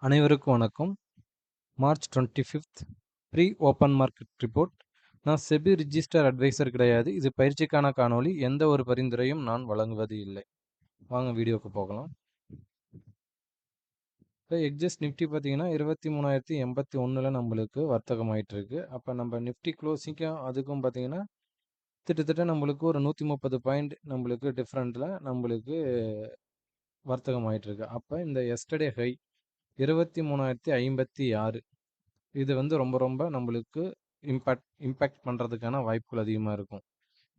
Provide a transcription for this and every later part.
அனைவருக்கும் வணக்கம். March 25th pre open market report. நான் செபி ரிஜிஸ்டர் அட்வைசர் கிடையாது. இது பயிற்சிக்கான காணொளி. எந்த ஒரு பரிந்துரையும் நான் வழங்குவது இல்லை. வாங்க வீடியோக்கு போகலாம். இப்போ எக்ஸஸ் நிஃப்டி பார்த்தீங்கன்னா 23,081ல் நம்மளுக்கு வர்த்தகம் ஆயிட்டு இருக்கு. அப்போ நம்ம நிஃப்டி க்ளோசிங்கும் அதுக்கும் பார்த்தீங்கன்னா கிட்டத்தட்ட நம்மளுக்கு ஒரு 130 பாயிண்ட் நம்மளுக்கு டிஃப்ரெண்ட்டில் நம்மளுக்கு வர்த்தகம் ஆயிட்டு இருக்கு. அப்போ இந்த எஸ்டர்டே ஹை 23,056 இது வந்து ரொம்ப ரொம்ப நம்மளுக்கு இம்பேக்ட் பண்ணுறதுக்கான வாய்ப்புகள் அதிகமாக இருக்கும்.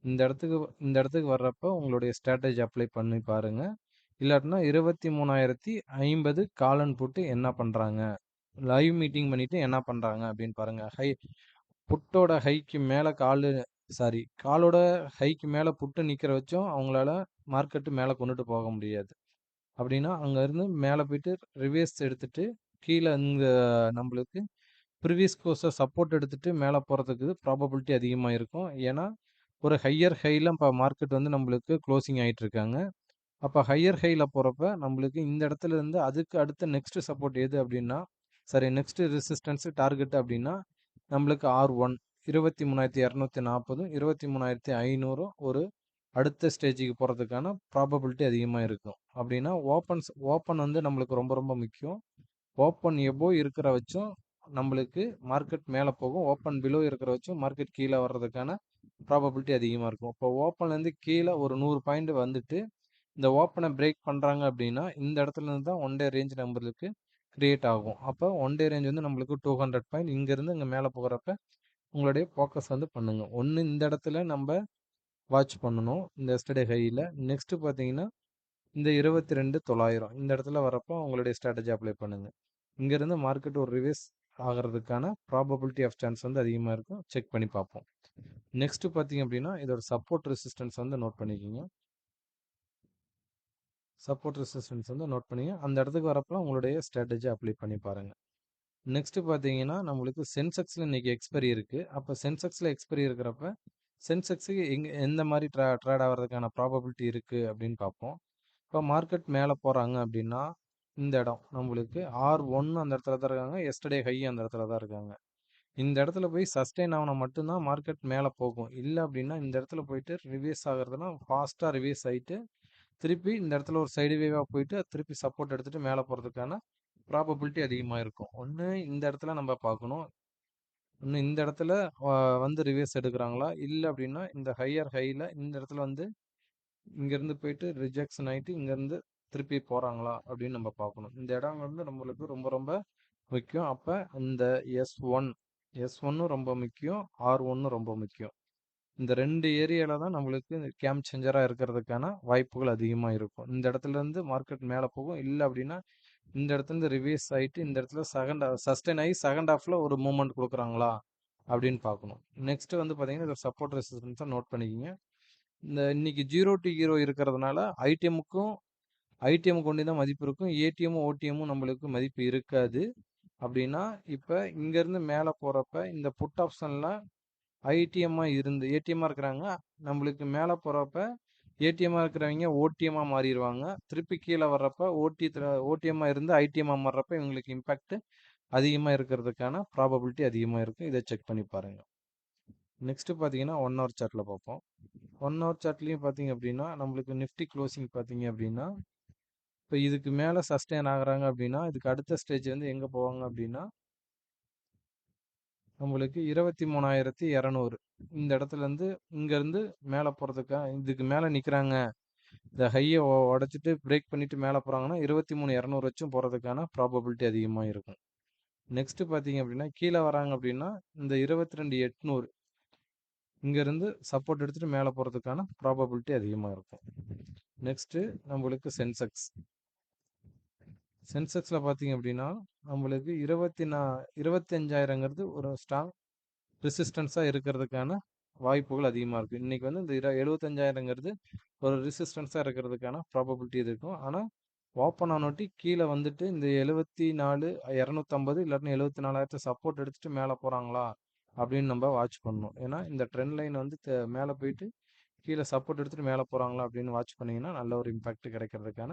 இந்த இடத்துக்கு வர்றப்போ உங்களுடைய ஸ்ட்ராட்டஜி அப்ளை பண்ணி பாருங்கள். இல்லாட்டினா 23,050 காலன் போட்டு என்ன பண்ணுறாங்க, லைவ் மீட்டிங் பண்ணிவிட்டு என்ன பண்ணுறாங்க அப்படின்னு பாருங்கள். புட்டோட ஹைக்கு மேலே காலோட ஹைக்கு மேலே புட்டு நிற்கிற வச்சும் அவங்களால மார்க்கெட்டு மேலே கொண்டுட்டு போக முடியாது. அப்படின்னா அங்கேருந்து மேலே போயிட்டு ரிவர்ஸ் எடுத்துகிட்டு கீழே இங்கே நம்மளுக்கு ப்ரீவியஸ் கோர்ஸை சப்போர்ட் எடுத்துகிட்டு மேலே போகிறதுக்கு ப்ராபபிலிட்டி அதிகமாக இருக்கும். ஏன்னா ஒரு ஹையர் ஹையில் இப்போ மார்க்கெட் வந்து நம்மளுக்கு க்ளோசிங் ஆகிட்டு இருக்காங்க. அப்போ ஹையர் ஹையில் போகிறப்ப நம்மளுக்கு இந்த இடத்துல இருந்து அதுக்கு அடுத்த நெக்ஸ்ட் சப்போர்ட் எது அப்படின்னா நெக்ஸ்ட் ரெசிஸ்டன்ஸு டார்கெட் அப்படின்னா நம்மளுக்கு R1 23,240 23,500 ஒரு அடுத்த ஸ்டேஜுக்கு போகிறதுக்கான ப்ராபபிலிட்டி அதிகமாக இருக்கும். அப்படின்னா ஓப்பன் வந்து நம்மளுக்கு ரொம்ப ரொம்ப முக்கியம். ஓப்பன் எபோ இருக்கிற வச்சும் நம்மளுக்கு மார்க்கெட் மேலே போகும். ஓப்பன் பிலோ இருக்கிற வச்சும் மார்க்கெட் கீழே வர்றதுக்கான ப்ராபபிலிட்டி அதிகமாக இருக்கும். இப்போ ஓப்பன்லேருந்து கீழே ஒரு 100 பாயிண்ட் வந்துட்டு இந்த ஓப்பனை பிரேக் பண்ணுறாங்க அப்படின்னா இந்த இடத்துல இருந்து தான் ஒன் டே ரேஞ்ச் நம்மளுக்கு கிரியேட் ஆகும். அப்போ ஒன் டே ரேஞ்ச் வந்து நம்மளுக்கு 200 பாயிண்ட் இங்கேருந்து இங்கே மேலே போகிறப்ப உங்களுடைய ஃபோக்கஸ் வந்து பண்ணுங்க. ஒன்று இந்த இடத்துல நம்ம வாட்ச் பண்ணணும் இந்த எஸ்டர்டே ஹையில். நெக்ஸ்ட்டு பார்த்தீங்கன்னா இந்த 22,900 இந்த இடத்துல வரப்போ உங்களுடைய ஸ்ட்ராட்டஜி அப்ளை பண்ணுங்கள். இங்கேருந்து மார்க்கெட் ஒரு ரிவர்ஸ் ஆகிறதுக்கான ப்ராபபிலிட்டி ஆஃப் சான்ஸ் வந்து அதிகமாக இருக்கும். செக் பண்ணி பார்ப்போம். நெக்ஸ்ட்டு பார்த்தீங்க அப்படின்னா இதோட சப்போர்ட் ரெசிஸ்டன்ஸ் வந்து நோட் பண்ணிக்கிங்க. சப்போர்ட் ரெசிஸ்டன்ஸ் வந்து நோட் பண்ணிங்க. அந்த இடத்துக்கு வரப்போ உங்களுடைய ஸ்ட்ராட்டஜி அப்ளை பண்ணி பாருங்கள். நெக்ஸ்ட்டு பார்த்தீங்கன்னா நம்மளுக்கு சென்செக்ஸில் இன்றைக்கி எக்ஸ்பைரி இருக்குது. அப்போ சென்செக்ஸில் எக்ஸ்பைரி இருக்கிறப்ப சென்செக்ஸுக்கு எந்த மாதிரி ட்ரேட் ஆகிறதுக்கான ப்ராபபிலிட்டி இருக்குது அப்படின்னு பார்ப்போம். இப்போ மார்க்கெட் மேலே போகிறாங்க அப்படின்னா இந்த இடம் நம்மளுக்கு R1 அந்த இடத்துல தான் இருக்காங்க. எஸ்டர்டே ஹை அந்த இடத்துல தான் இருக்காங்க. இந்த இடத்துல போய் சஸ்டெயின் ஆகினா மட்டும்தான் மார்க்கெட் மேலே போகும். இல்லை அப்படின்னா இந்த இடத்துல போயிட்டு ரிவர்ஸ் ஆகிறதுனா ஃபாஸ்ட்டாக ரிவர்ஸ் ஆகிட்டு திருப்பி இந்த இடத்துல ஒரு சைடு வேவாக போயிட்டு திருப்பி சப்போர்ட் எடுத்துகிட்டு மேலே போகிறதுக்கான ப்ராபபிலிட்டி அதிகமாக இருக்கும். ஒன்று இந்த இடத்துல நம்ம பார்க்கணும். இன்னும் இந்த இடத்துல வந்து ரிவர்ஸ் எடுக்கிறாங்களா, இல்லை அப்படின்னா இந்த ஹையர் ஹையில் இந்த இடத்துல வந்து இங்கேருந்து போயிட்டு ரிஜெக்ஷன் ஆகிட்டு இங்கேருந்து திருப்பி போகிறாங்களா அப்படின்னு நம்ம பார்க்கணும். இந்த இடம் வந்து நம்மளுக்கு ரொம்ப ரொம்ப முக்கியம். அப்போ இந்த எஸ் ஒன்னும் ரொம்ப முக்கியம், R1 ரொம்ப முக்கியம். இந்த ரெண்டு ஏரியாவில் தான் நம்மளுக்கு கேம் சேஞ்சராக இருக்கிறதுக்கான வாய்ப்புகள் அதிகமாக இருக்கும். இந்த இடத்துலேருந்து மார்க்கெட் மேலே போகும். இல்லை அப்படின்னா இந்த இடத்துலேருந்து ரிவர்ஸ் ஆகிட்டு இந்த இடத்துல சஸ்டெயின் ஆகி செகண்ட் ஹாஃபில் ஒரு மூமெண்ட் கொடுக்குறாங்களா அப்படின்னு பார்க்கணும். நெக்ஸ்ட்டு வந்து பார்த்தீங்கன்னா இதோட சப்போர்ட் ரெசிஸ்டன்ஸை நோட் பண்ணிக்கிங்க. இந்த இன்னைக்கு 0 to ஹீரோ இருக்கிறதுனால ஐடிஎம் கொண்டு தான் மதிப்பு இருக்கும். ஏடிஎம்மும் ஓடிஎம்மும் நம்மளுக்கு மதிப்பு இருக்காது. அப்படின்னா இப்போ இங்கேருந்து மேலே போகிறப்ப இந்த புட் ஆப்ஷனில் ஏடிஎம்மாக இருக்கிறாங்க. நம்மளுக்கு மேலே போகிறப்ப ஏடிஎம்மாக இருக்கிறவங்க ஓடிஎம்மாக மாறிடுவாங்க. திருப்பி கீழே வர்றப்ப ஓடிஎம்மாக இருந்து ஐடிஎம்மாக மாறுறப்ப இவங்களுக்கு இம்பேக்ட் அதிகமாக இருக்கிறதுக்கான ப்ராபபிலிட்டி அதிகமாக இருக்கும். இதை செக் பண்ணி பாருங்கள். நெக்ஸ்ட்டு பார்த்தீங்கன்னா 1 ஹவர் சார்ட்டில் பார்ப்போம். 1 ஹவர் சார்ட்லேயும் பார்த்தீங்க அப்படின்னா நம்மளுக்கு நிஃப்டி க்ளோசிங் பார்த்தீங்க அப்படின்னா இப்போ இதுக்கு மேலே சஸ்டெயின் ஆகுறாங்க அப்படின்னா இதுக்கு அடுத்த ஸ்டேஜ் வந்து எங்கே போவாங்க அப்படின்னா நம்மளுக்கு 23,200 இந்த இடத்துலேருந்து இங்கேருந்து மேலே போகிறதுக்காக இதுக்கு மேலே நிற்கிறாங்க. இந்த ஹையை உடச்சிட்டு பிரேக் பண்ணிவிட்டு மேலே போகிறாங்கன்னா 23,200 வச்சும் போகிறதுக்கான ப்ராபபிலிட்டி அதிகமாக இருக்கும். நெக்ஸ்ட்டு பார்த்தீங்க அப்படின்னா கீழே வராங்க அப்படின்னா இந்த 22,800 இங்கேருந்து சப்போர்ட் எடுத்துகிட்டு மேலே போகிறதுக்கான ப்ராபபிலிட்டி அதிகமாக இருக்கும். நெக்ஸ்ட்டு நம்மளுக்கு சென்செக்ஸில் பார்த்தீங்க அப்படின்னா நம்மளுக்கு 25,000ங்கிறது ஒரு ஸ்ட்ராங் ரெசிஸ்டன்ஸாக இருக்கிறதுக்கான வாய்ப்புகள் அதிகமாக இருக்குது. இன்றைக்கி வந்து இந்த 75,000ங்கிறது ஒரு ரெசிஸ்டன்ஸாக இருக்கிறதுக்கான ப்ராபபிலிட்டி இருக்கும். ஆனால் ஓப்பன் ஆனோட்டி கீழே வந்துட்டு இந்த 74,250 இல்லாட்டினா 74,000 சப்போர்ட் எடுத்துகிட்டு மேலே போகிறாங்களா அப்படின்னு நம்ம வாட்ச் பண்ணணும். ஏன்னா இந்த ட்ரெண்ட் லைன் வந்து மேலே போயிட்டு கீழே சப்போர்ட் எடுத்துகிட்டு மேலே போகிறாங்களா அப்படின்னு வாட்ச் பண்ணிங்கன்னா நல்ல ஒரு இம்பேக்ட் கிடைக்கிறதுக்கான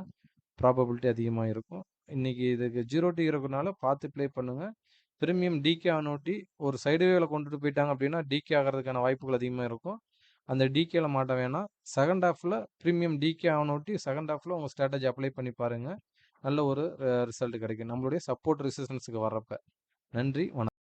ப்ராபபிலிட்டி அதிகமா இருக்கும். இன்னைக்கு இதுக்கு 0 டீ இருக்கறனால பார்த்து ப்ளே பண்ணுங்க. பிரீமியம் டிகே ஆனோட்டி ஒரு சைடு வேவ்ல கொண்டுட்டு போயிட்டாங்க அப்படின்னா, டிகே ஆகறதுக்கான வாய்ப்புகள் அதிகமா இருக்கும். அந்த டிகேல மாட்ட வேணாம். செகண்ட் ஹாஃப்ல பிரீமியம் டிகே ஆனோட்டி செகண்ட் ஹாஃப்ல உங்க ஸ்ட்ராட்டஜி அப்ளை பண்ணி பாருங்க. நல்ல ஒரு ரிசல்ட் கிடைக்கும். நம்மளுடைய சப்போர்ட் ரெசிஸ்டன்ஸ்க்கு வர்றப்ப. நன்றி. வணக்கம்.